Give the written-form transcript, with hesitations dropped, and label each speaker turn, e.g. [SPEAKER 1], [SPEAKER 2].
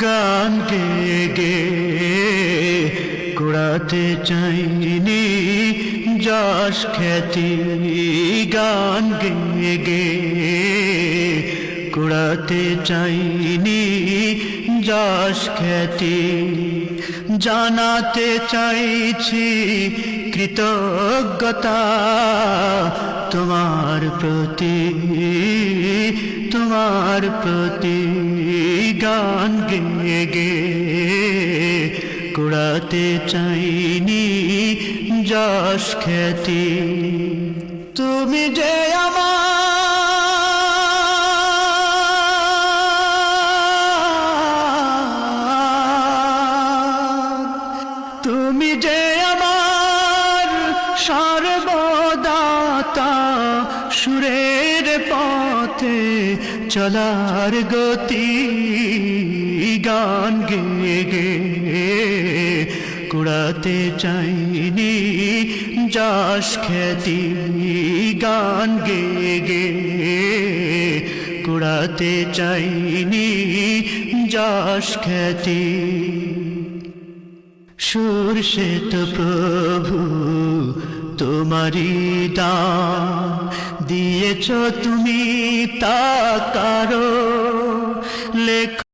[SPEAKER 1] গান গে গে কুড়াতে চাইনি যশ খ্যাতি, গান গে গে কুড়াতে চাইনি যশ খ্যাতি। জানাতে চাইছি কৃতজ্ঞতা তোমার প্রতি, তোমার প্রতি। গান গে গে কুড়াতে চাইনি যশ খ্যাতি। তুমি যে তুমি যে আমার সর্বদাতা, সুরের পথে চলার গতি। গান গে গে কুড়াতে চাইনি যশ খ্যাতি, গান গে গে কুড়াতে চাইনি যশ খ্যাতি। সুর সে তো প্রভু তোমারি দান, দিয়েছ তুমি তা কারো লেখ।